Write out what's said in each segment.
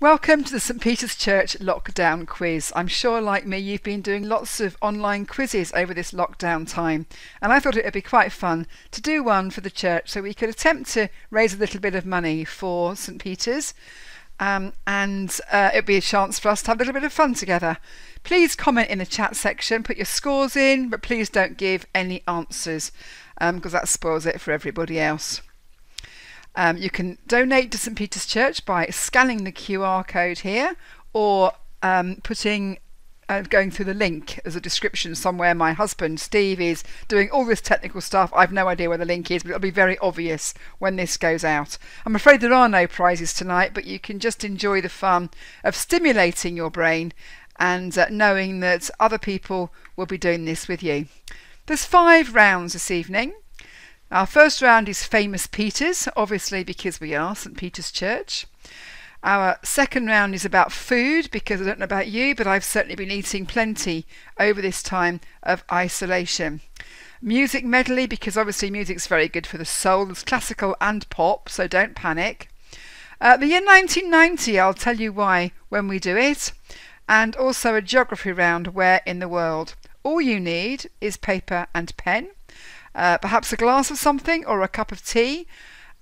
Welcome to the St Peter's Church Lockdown Quiz. I'm sure, like me, you've been doing lots of online quizzes over this lockdown time, and I thought it would be quite fun to do one for the church so we could attempt to raise a little bit of money for St Peter's, and it'd be a chance for us to have a little bit of fun together. Please comment in the chat section, put your scores in, but please don't give any answers because that spoils it for everybody else. You can donate to St Peter's Church by scanning the QR code here, or going through the link as a description somewhere. My husband Steve is doing all this technical stuff. I've no idea where the link is, but it'll be very obvious when this goes out. I'm afraid there are no prizes tonight, but you can just enjoy the fun of stimulating your brain and knowing that other people will be doing this with you. There's 5 rounds this evening. Our first round is Famous Peters, obviously because we are St Peter's Church. Our second round is about food, because I don't know about you, but I've certainly been eating plenty over this time of isolation. Music medley, because obviously music's very good for the soul. There's classical and pop, so don't panic. The year 1990, I'll tell you why when we do it. And also a geography round, where in the world. All you need is paper and pen. Perhaps a glass of something or a cup of tea,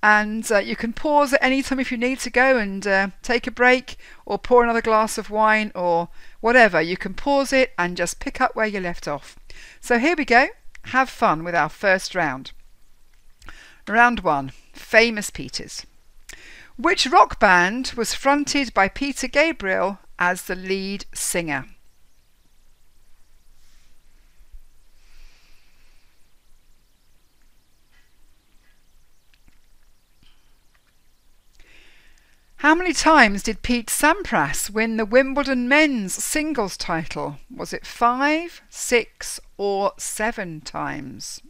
and you can pause at any time if you need to go and take a break or pour another glass of wine or whatever. You can pause it and just pick up where you left off. So here we go. Have fun with our first round. Round 1. Famous Peters. Which rock band was fronted by Peter Gabriel as the lead singer? How many times did Pete Sampras win the Wimbledon men's singles title? Was it 5, 6 or 7 times?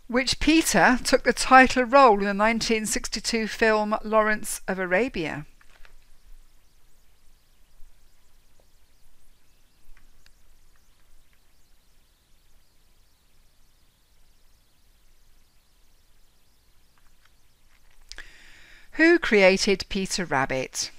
Which Peter took the title role in the 1962 film Lawrence of Arabia? Who created Peter Rabbit?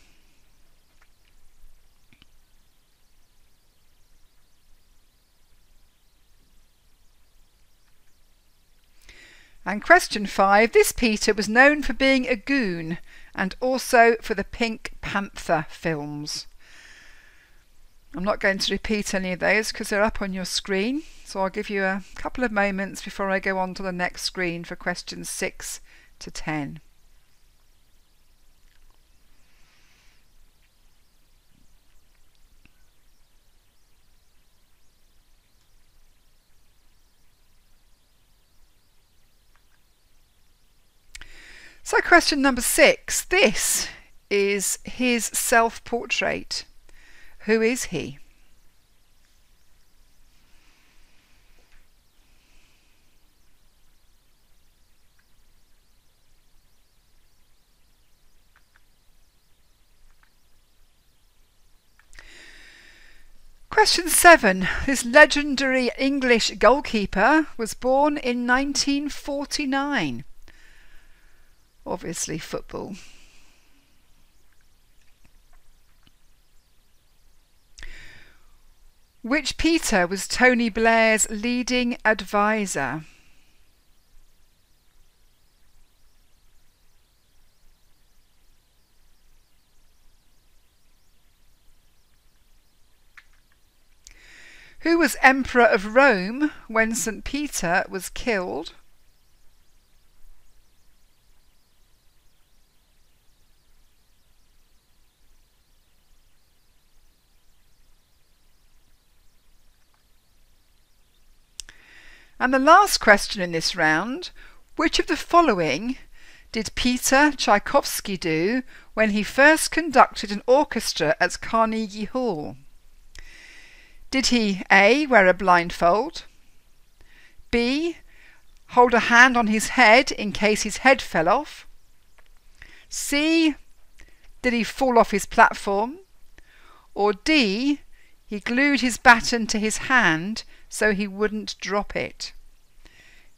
And question 5. This Peter was known for being a goon and also for the Pink Panther films. I'm not going to repeat any of those because they're up on your screen, so I'll give you a couple of moments before I go on to the next screen for questions 6 to 10. So question number 6. This is his self-portrait. Who is he? Question 7. This legendary English goalkeeper was born in 1949. Obviously football. Which Peter was Tony Blair's leading advisor? Who was Emperor of Rome when St Peter was killed? And the last question in this round, which of the following did Peter Tchaikovsky do when he first conducted an orchestra at Carnegie Hall? Did he A. wear a blindfold, B. hold a hand on his head in case his head fell off, C. did he fall off his platform, or D. He glued his baton to his hand so he wouldn't drop it.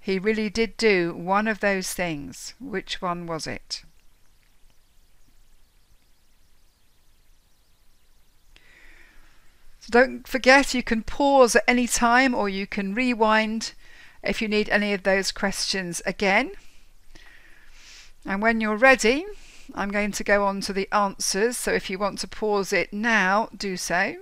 He really did do one of those things. Which one was it? So don't forget, you can pause at any time or you can rewind if you need any of those questions again. And when you're ready, I'm going to go on to the answers. So if you want to pause it now, do so.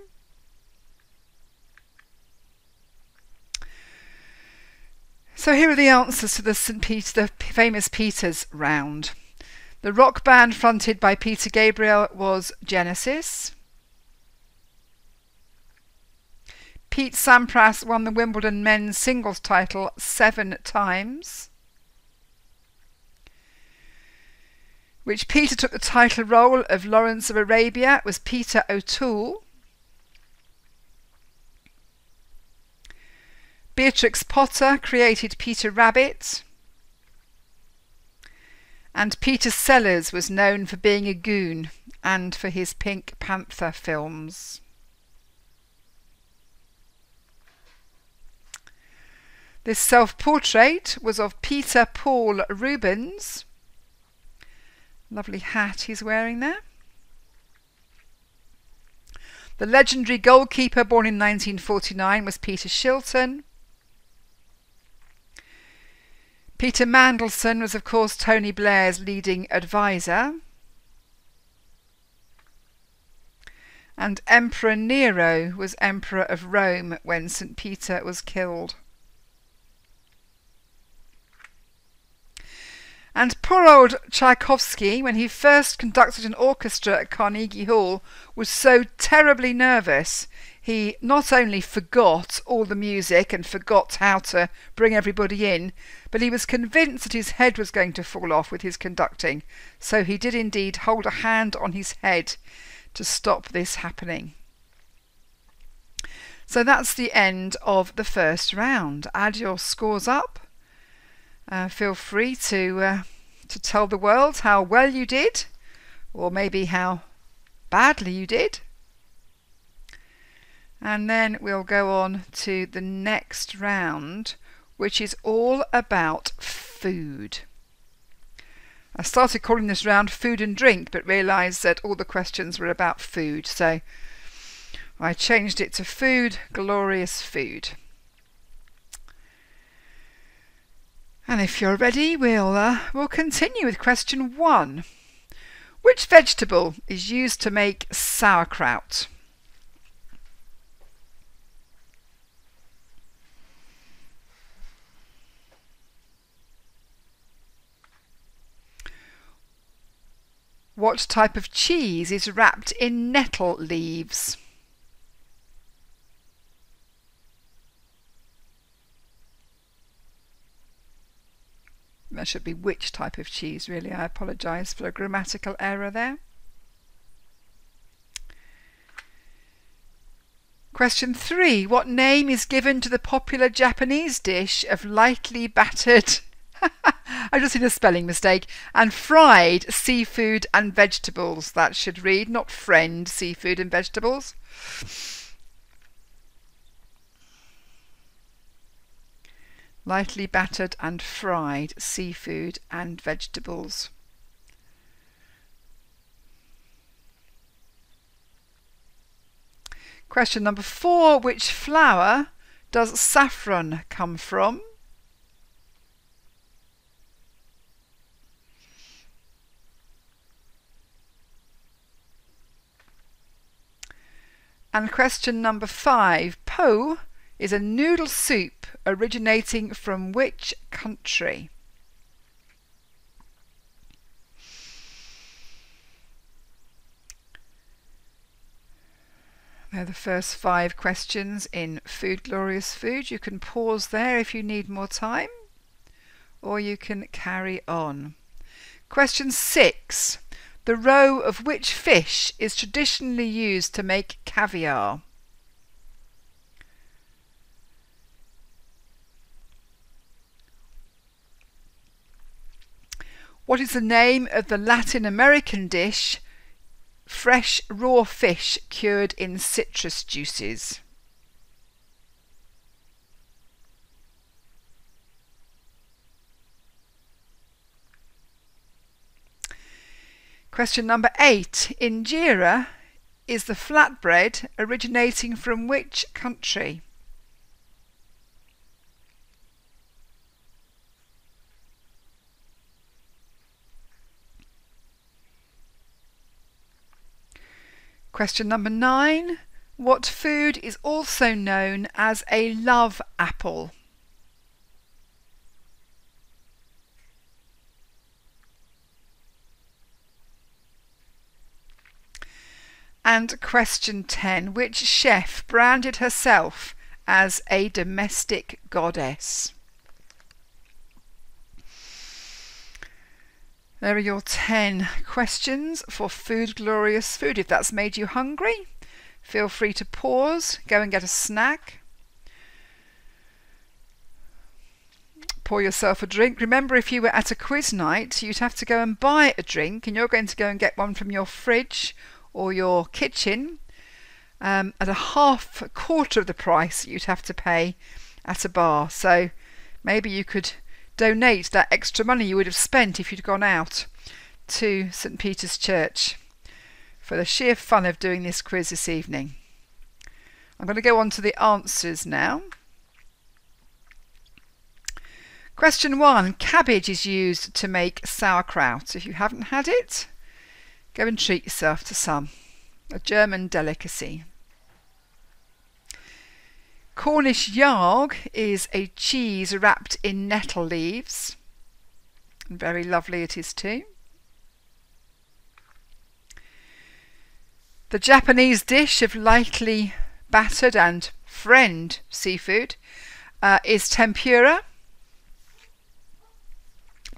So here are the answers to the famous Peter's round. The rock band fronted by Peter Gabriel was Genesis. Pete Sampras won the Wimbledon men's singles title 7 times. Which Peter took the title role of Lawrence of Arabia was Peter O'Toole. Beatrix Potter created Peter Rabbit. And Peter Sellers was known for being a goon and for his Pink Panther films. This self-portrait was of Peter Paul Rubens. Lovely hat he's wearing there. The legendary goalkeeper born in 1949 was Peter Shilton. Peter Mandelson was of course Tony Blair's leading advisor. And Emperor Nero was Emperor of Rome when St. Peter was killed. And poor old Tchaikovsky, when he first conducted an orchestra at Carnegie Hall, was so terribly nervous. He not only forgot all the music and forgot how to bring everybody in, but he was convinced that his head was going to fall off with his conducting. So he did indeed hold a hand on his head to stop this happening. So that's the end of the first round. Add your scores up. Feel free to tell the world how well you did, or maybe how badly you did. And then we'll go on to the next round, which is all about food. I started calling this round food and drink, but realised that all the questions were about food, so I changed it to food, glorious food. And if you're ready, we'll continue with question 1. Which vegetable is used to make sauerkraut? What type of cheese is wrapped in nettle leaves? That should be which type of cheese, really. I apologise for a grammatical error there. Question 3. What name is given to the popular Japanese dish of lightly battered I just seen a spelling mistake, and fried seafood and vegetables? That should read, not friend seafood and vegetables. Lightly battered and fried seafood and vegetables. Question number 4. Which flower does saffron come from? And question number 5. Po is a noodle soup originating from which country? They're the first 5 questions in Food Glorious Food. You can pause there if you need more time, or you can carry on. Question 6. The roe of which fish is traditionally used to make caviar? What is the name of the Latin American dish fresh raw fish cured in citrus juices? Question number 8. Injera is the flatbread originating from which country? Question number 9. What food is also known as a love apple? And question 10. Which chef branded herself as a domestic goddess? There are your 10 questions for Food Glorious Food. If that's made you hungry, feel free to pause, go and get a snack, pour yourself a drink. Remember, if you were at a quiz night, you'd have to go and buy a drink, and you're going to go and get one from your fridge or your kitchen at a quarter of the price you'd have to pay at a bar. So maybe you could donate that extra money you would have spent if you'd gone out to St. Peter's Church for the sheer fun of doing this quiz this evening. I'm going to go on to the answers now. Question 1. Cabbage is used to make sauerkraut. If you haven't had it, go and treat yourself to some. A German delicacy. Cornish yarg is a cheese wrapped in nettle leaves. And very lovely it is too. The Japanese dish of lightly battered and friend seafood is tempura.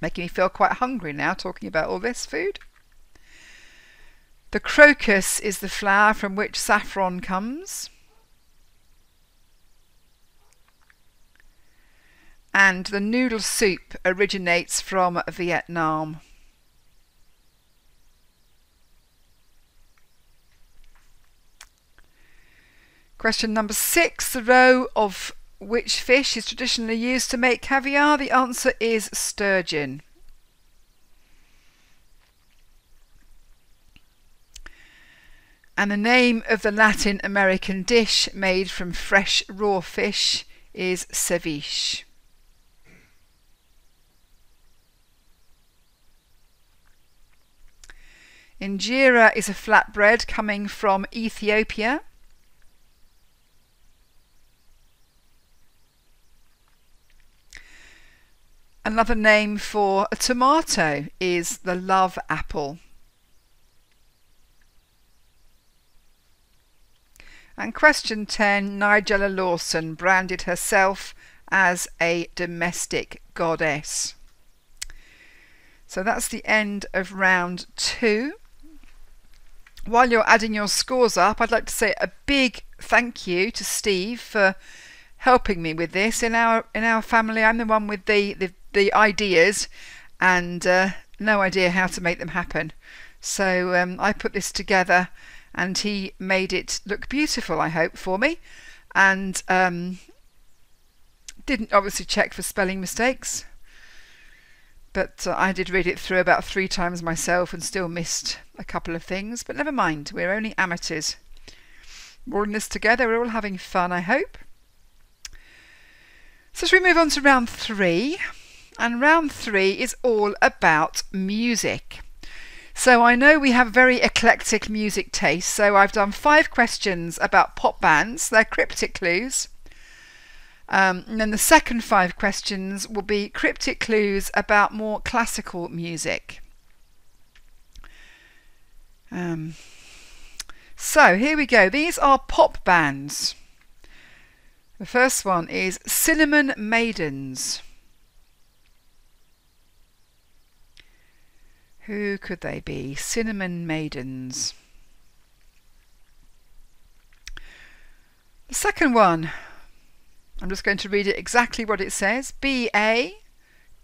Making me feel quite hungry now talking about all this food. The crocus is the flower from which saffron comes. And the noodle soup originates from Vietnam. Question number 6. The roe of which fish is traditionally used to make caviar? The answer is sturgeon. And the name of the Latin American dish made from fresh raw fish is ceviche. Injera is a flatbread coming from Ethiopia. Another name for a tomato is the love apple. And question 10, Nigella Lawson branded herself as a domestic goddess. So that's the end of round 2. While you're adding your scores up, I'd like to say a big thank you to Steve for helping me with this. In our family, I'm the one with the ideas and no idea how to make them happen. So I put this together and he made it look beautiful, I hope, for me, and didn't obviously check for spelling mistakes, but I did read it through about 3 times myself and still missed a couple of things, but never mind, we're only amateurs. We're all in this together, we're all having fun, I hope. So as we move on to round 3, and round 3 is all about music. So I know we have very eclectic music taste, so I've done 5 questions about pop bands. They're cryptic clues. And then the second 5 questions will be cryptic clues about more classical music. So here we go. These are pop bands. The first one is Cinnamon Maidens. Who could they be? Cinnamon Maidens. The second one, I'm just going to read it exactly what it says. BA,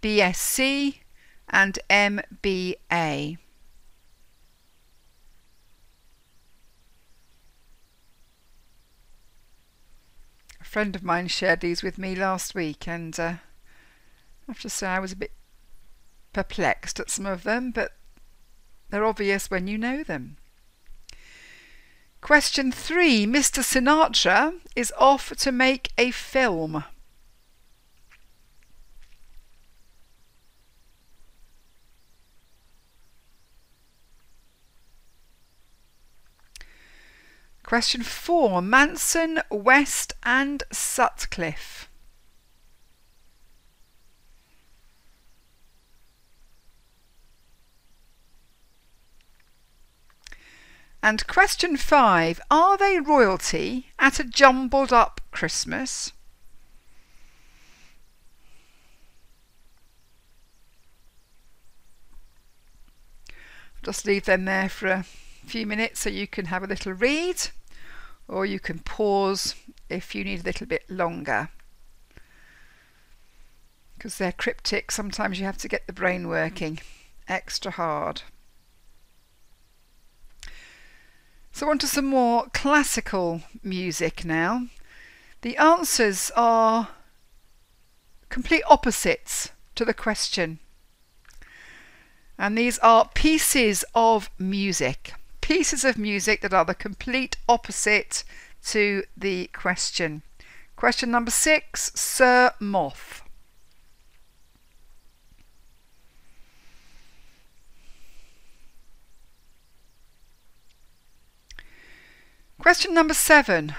BSc and MBA. friend of mine shared these with me last week, and I have to say I was a bit perplexed at some of them, but they're obvious when you know them. Question 3. Mr. Sinatra is off to make a film. Question 4. Manson, West and Sutcliffe. And question 5. Are they royalty at a jumbled up Christmas? Just leave them there for a few minutes so you can have a little read, or you can pause if you need a little bit longer. Because they're cryptic, sometimes you have to get the brain working extra hard. So on to some more classical music now. The answers are complete opposites to the question. And these are pieces of music. Pieces of music that are the complete opposite to the question. Question number 6, Sir Moth. Question number 7,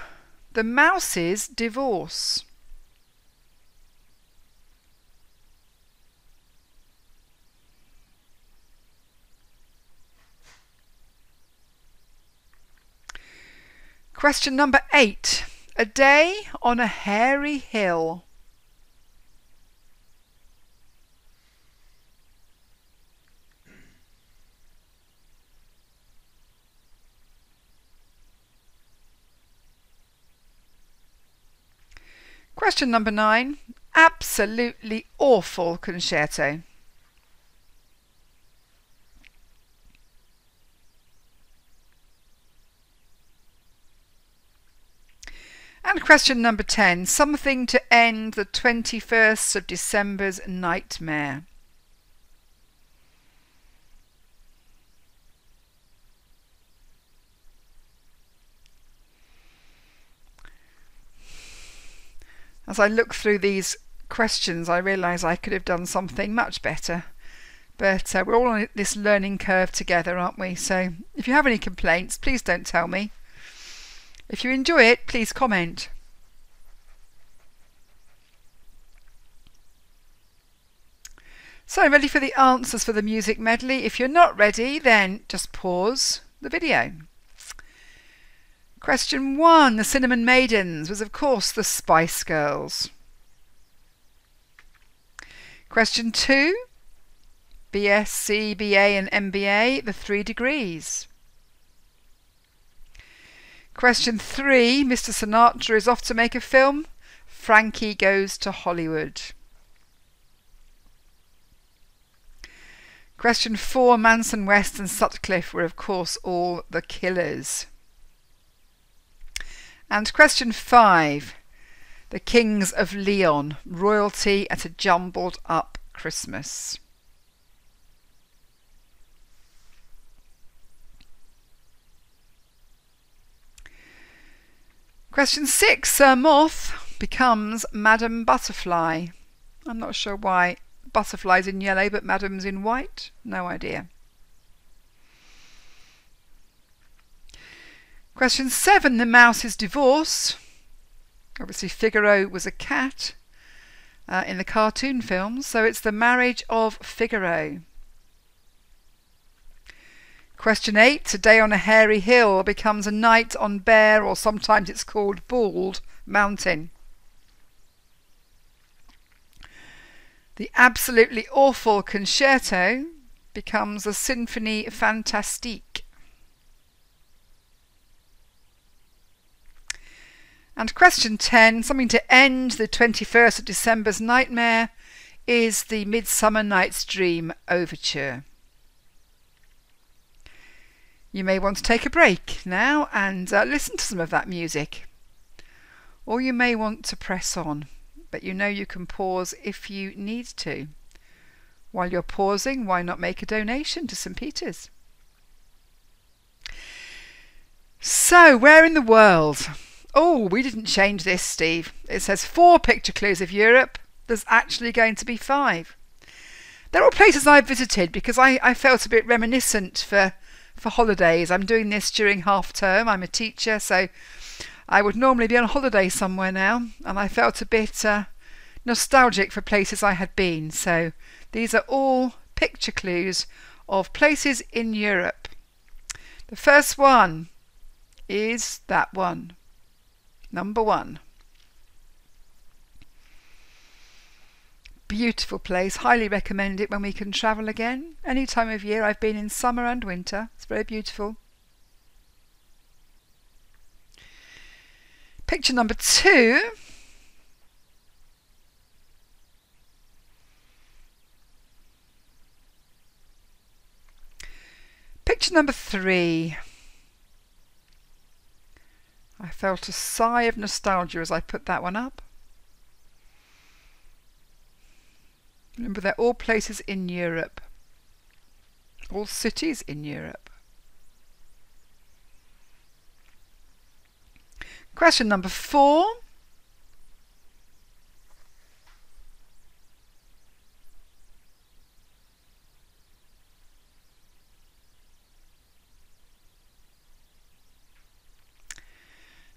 The Mouse's Divorce. Question number 8, A Day on a Hairy Hill. Question number 9, Absolutely Awful Concerto. And question number 10, Something to End the 21st of December's Nightmare. As I look through these questions, I realise I could have done something much better. But we're all on this learning curve together, aren't we? So if you have any complaints, please don't tell me. If you enjoy it, please comment. So ready for the answers for the music medley? If you're not ready, then just pause the video. Question 1, the Cinnamon Maidens was of course the Spice Girls. Question 2, BSc, BA and MBA, the 3 degrees. Question 3, Mr. Sinatra is off to make a film. Frankie Goes to Hollywood. Question 4, Manson, West and Sutcliffe were of course all the Killers. And question 5, the Kings of Leon, royalty at a jumbled up Christmas. Question 6, Sir Moth becomes Madam Butterfly. I'm not sure why butterfly's in yellow but Madam's in white. No idea. Question 7, the Mouse's Divorce. Obviously Figaro was a cat in the cartoon films, so it's the marriage of Figaro. Question 8, A Day on a Hairy Hill becomes a night on Bare, or sometimes it's called Bald, Mountain. The Absolutely Awful Concerto becomes a Symphonie Fantastique. And question 10, something to end the 21st of December's nightmare, is the Midsummer Night's Dream Overture. You may want to take a break now and listen to some of that music. or you may want to press on, but you know you can pause if you need to. While you're pausing, why not make a donation to St. Peter's? So, where in the world? Oh, we didn't change this, Steve. It says 4 picture clues of Europe. There's actually going to be 5. They're all places I've visited because I felt a bit reminiscent for holidays. I'm doing this during half term. I'm a teacher, so I would normally be on holiday somewhere now, and I felt a bit nostalgic for places I had been. So these are all picture clues of places in Europe. The first one is that one, number 1. Beautiful place, highly recommend it when we can travel again. Any time of year. I've been in summer and winter. It's very beautiful. Picture number 2. Picture number 3. I felt a sigh of nostalgia as I put that one up. Remember, they're all places in Europe, all cities in Europe. Question number 4.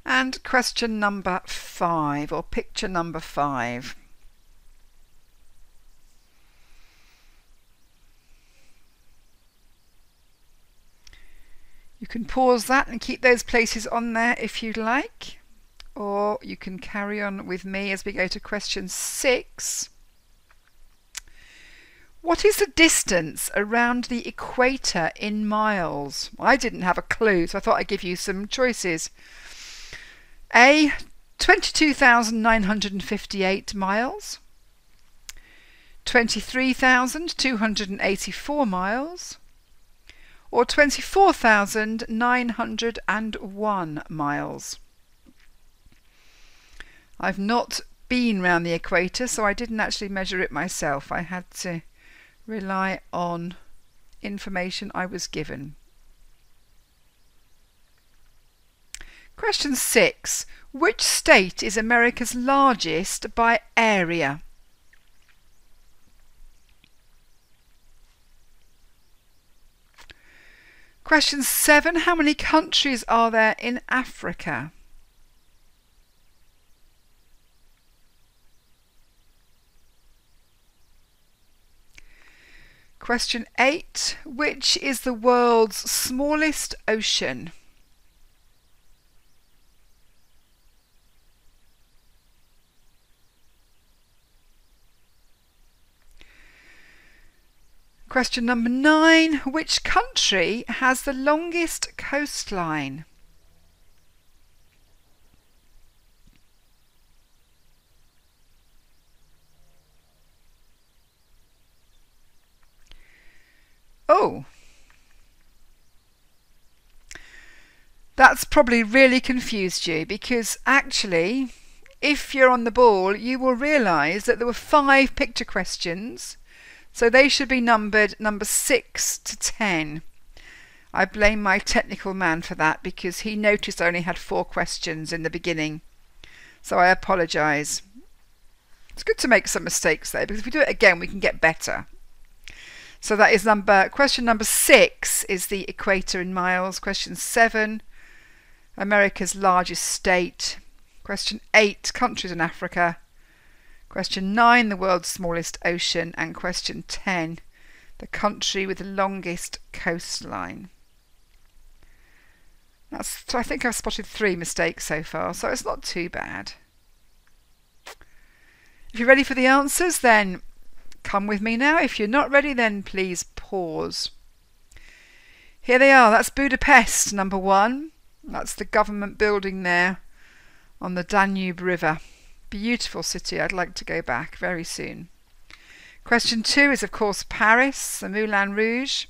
And question number 5, or picture number 5. You can pause that and keep those places on there if you'd like, or you can carry on with me as we go to question 6. What is the distance around the equator in miles? I didn't have a clue, so I thought I'd give you some choices. A, 22,958 miles, 23,284 miles, or 24,901 miles. I've not been round the equator, so I didn't actually measure it myself. I had to rely on information I was given. Question 6. Which state is America's largest by area? Question 7. How many countries are there in Africa? Question 8. Which is the world's smallest ocean? Question number 9. Which country has the longest coastline? Oh, that's probably really confused you, because actually, if you're on the ball, you will realise that there were 5 picture questions. So they should be numbered number 6 to 10. I blame my technical man for that because he noticed I only had 4 questions in the beginning. So I apologise. It's good to make some mistakes though, because if we do it again we can get better. So that is question number 6 is the equator in miles. Question 7, America's largest state. Question 8, countries in Africa. Question 9, the world's smallest ocean, and question 10, the country with the longest coastline. So I think I've spotted 3 mistakes so far, so it's not too bad. If you're ready for the answers, then come with me now. If you're not ready, then please pause. Here they are. That's Budapest, number 1. That's the government building there on the Danube River. Beautiful city. I'd like to go back very soon. Question 2 is of course Paris, the Moulin Rouge,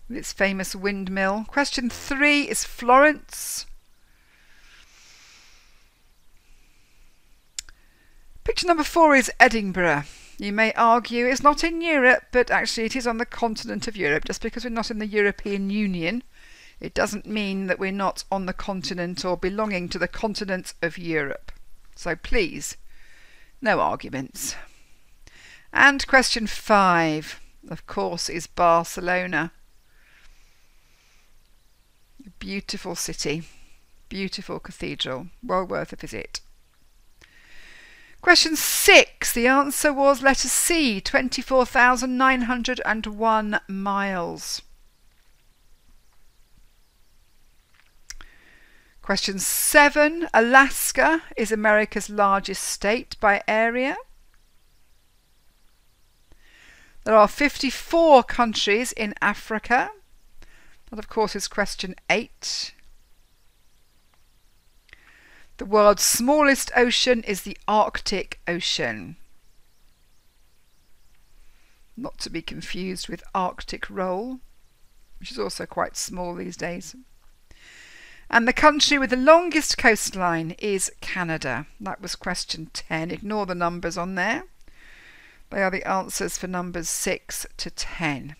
with its famous windmill. Question 3 is Florence. Question number 4 is Edinburgh. You may argue it's not in Europe, but actually it is on the continent of Europe. Just because we're not in the European Union, it doesn't mean that we're not on the continent or belonging to the continent of Europe. So please, no arguments. And question 5, of course, is Barcelona. A beautiful city, beautiful cathedral, well worth a visit. Question 6, the answer was letter C, 24,901 miles. Question 7, Alaska is America's largest state by area. There are 54 countries in Africa. That, of course, is question 8. The world's smallest ocean is the Arctic Ocean. Not to be confused with Arctic roll, which is also quite small these days. And the country with the longest coastline is Canada. That was question 10. Ignore the numbers on there. They are the answers for numbers 6 to 10.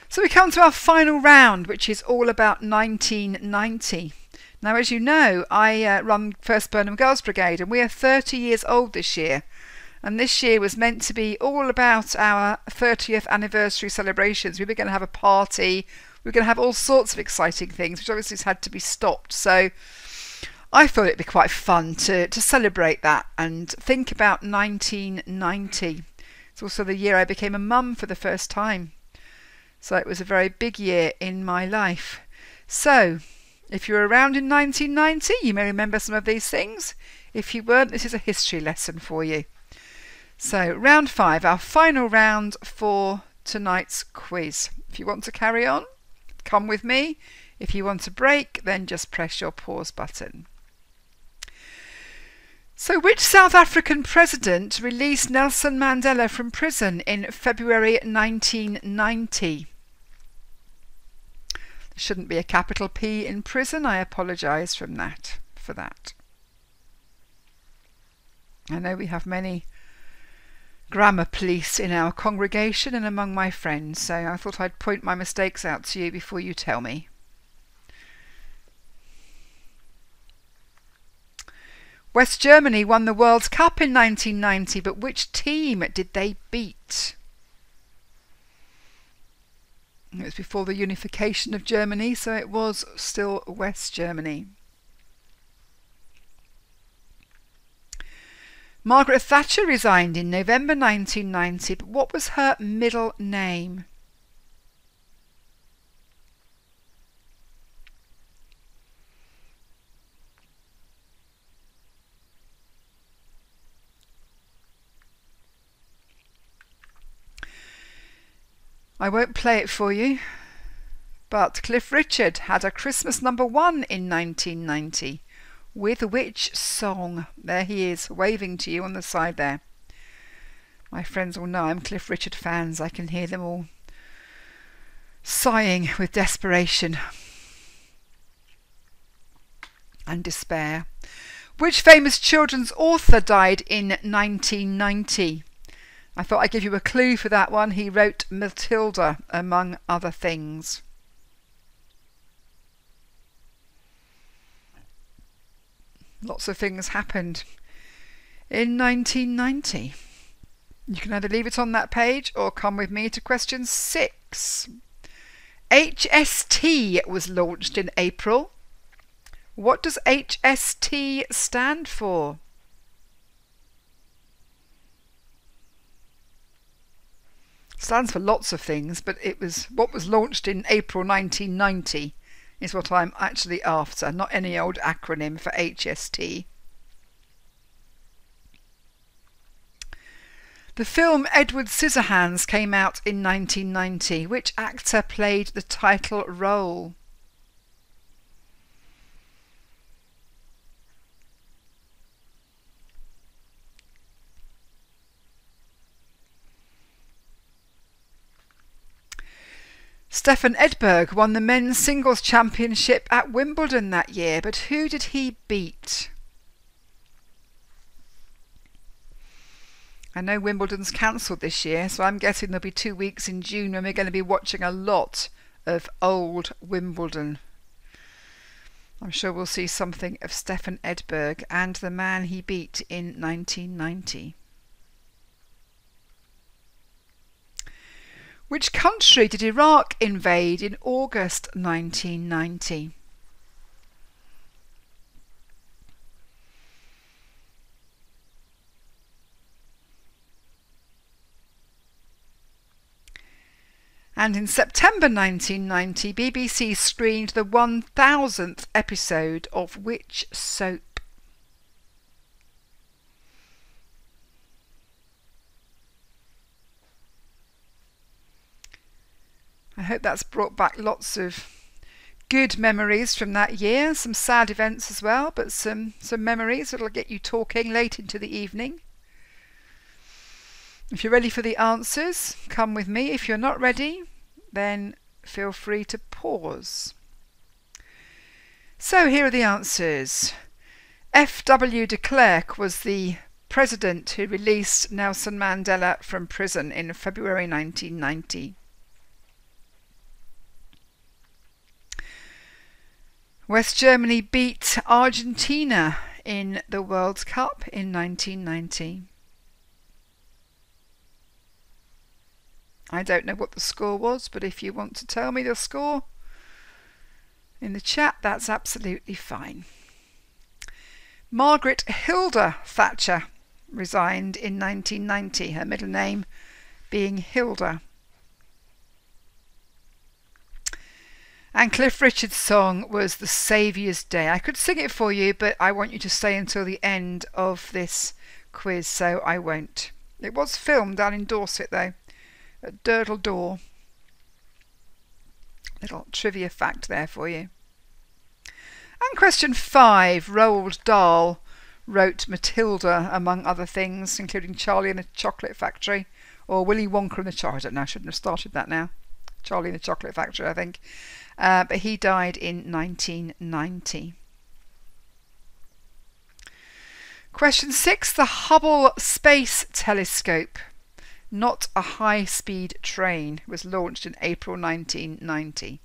So we come to our final round, which is all about 1990. Now, as you know, I run First Burnham Girls Brigade, and we are 30 years old this year. And this year was meant to be all about our 30th anniversary celebrations. We were going to have a party. We were going to have all sorts of exciting things, which obviously has had to be stopped. So I thought it'd be quite fun to celebrate that and think about 1990. It's also the year I became a mum for the first time. So it was a very big year in my life. So if you were around in 1990, you may remember some of these things. If you weren't, this is a history lesson for you. So round 5, our final round for tonight's quiz. If you want to carry on, come with me. If you want to break, then just press your pause button. So which South African president released Nelson Mandela from prison in February 1990? There shouldn't be a capital P in prison. I apologise for that. I know we have many grammar police in our congregation and among my friends, so I thought I'd point my mistakes out to you before you tell me. West Germany won the World Cup in 1990, but which team did they beat? It was before the unification of Germany, so it was still West Germany. Margaret Thatcher resigned in November 1990, but what was her middle name? I won't play it for you, but Cliff Richard had a Christmas #1 in 1990. With which song? There he is, waving to you on the side there. My friends all know I'm Cliff Richard fans. I can hear them all sighing with desperation and despair. Which famous children's author died in 1990? I thought I'd give you a clue for that one. He wrote Matilda, among other things. Lots of things happened in 1990. You can either leave it on that page or come with me to question 6. HST was launched in April. What does HST stand for? Stands for lots of things, but it was what was launched in April 1990 is what I'm actually after, not any old acronym for HST. The film Edward Scissorhands came out in 1990. Which actor played the title role? Stefan Edberg won the men's singles championship at Wimbledon that year, but who did he beat? I know Wimbledon's cancelled this year, so I'm guessing there'll be 2 weeks in June when we're going to be watching a lot of old Wimbledon. I'm sure we'll see something of Stefan Edberg and the man he beat in 1990. Which country did Iraq invade in August 1990? And in September 1990, BBC screened the 1000th episode of which soap? I hope that's brought back lots of good memories from that year, some sad events as well, but some memories that'll get you talking late into the evening. If you're ready for the answers, come with me. If you're not ready, then feel free to pause. So here are the answers. F.W. de Klerk was the president who released Nelson Mandela from prison in February 1990. West Germany beat Argentina in the World Cup in 1990. I don't know what the score was, but if you want to tell me the score in the chat, that's absolutely fine. Margaret Hilda Thatcher resigned in 1990, her middle name being Hilda. And Cliff Richard's song was The Saviour's Day. I could sing it for you, but I want you to stay until the end of this quiz, so I won't. It was filmed down in Dorset, though, at Durdle Door. Little trivia fact there for you. And question 5, Roald Dahl wrote Matilda, among other things, including Charlie and the Chocolate Factory, or Willy Wonka and the Chocolate. I don't know, I shouldn't have started that now. Charlie and the Chocolate Factory, I think. But he died in 1990. Question 6, the Hubble Space Telescope, not a high-speed train, was launched in April 1990.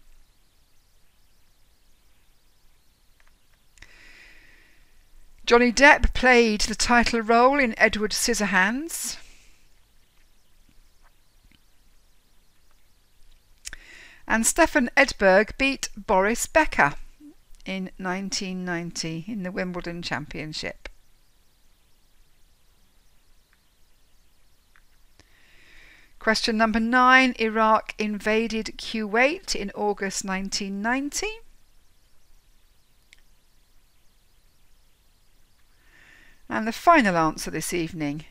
Johnny Depp played the title role in Edward Scissorhands. And Stefan Edberg beat Boris Becker in 1990 in the Wimbledon Championship. Question number 9, Iraq invaded Kuwait in August 1990. And the final answer this evening,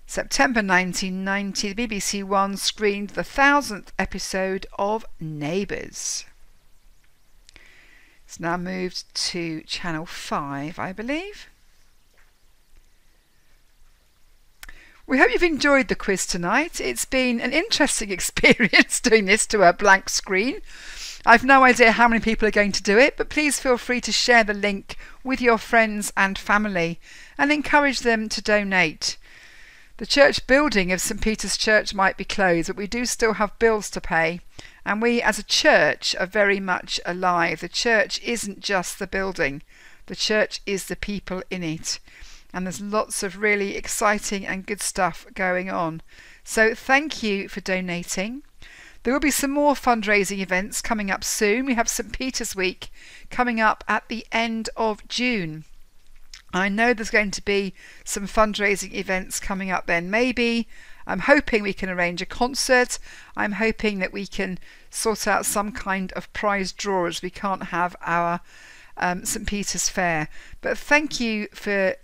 September 1990, the BBC One screened the 1000th episode of Neighbours. It's now moved to Channel 5, I believe. We hope you've enjoyed the quiz tonight. It's been an interesting experience doing this to a blank screen. I've no idea how many people are going to do it, but please feel free to share the link with your friends and family and encourage them to donate. The church building of St Peter's Church might be closed, but we do still have bills to pay, and we as a church are very much alive. The church isn't just the building, the church is the people in it, and there's lots of really exciting and good stuff going on. So thank you for donating. There will be some more fundraising events coming up soon. We have St Peter's Week coming up at the end of June. I know there's going to be some fundraising events coming up then. Maybe, I'm hoping we can arrange a concert. I'm hoping that we can sort out some kind of prize draw, as we can't have our St Peter's Fair. But thank you for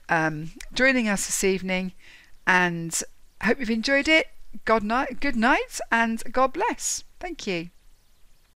joining us this evening, and I hope you've enjoyed it. Good night and God bless. Thank you.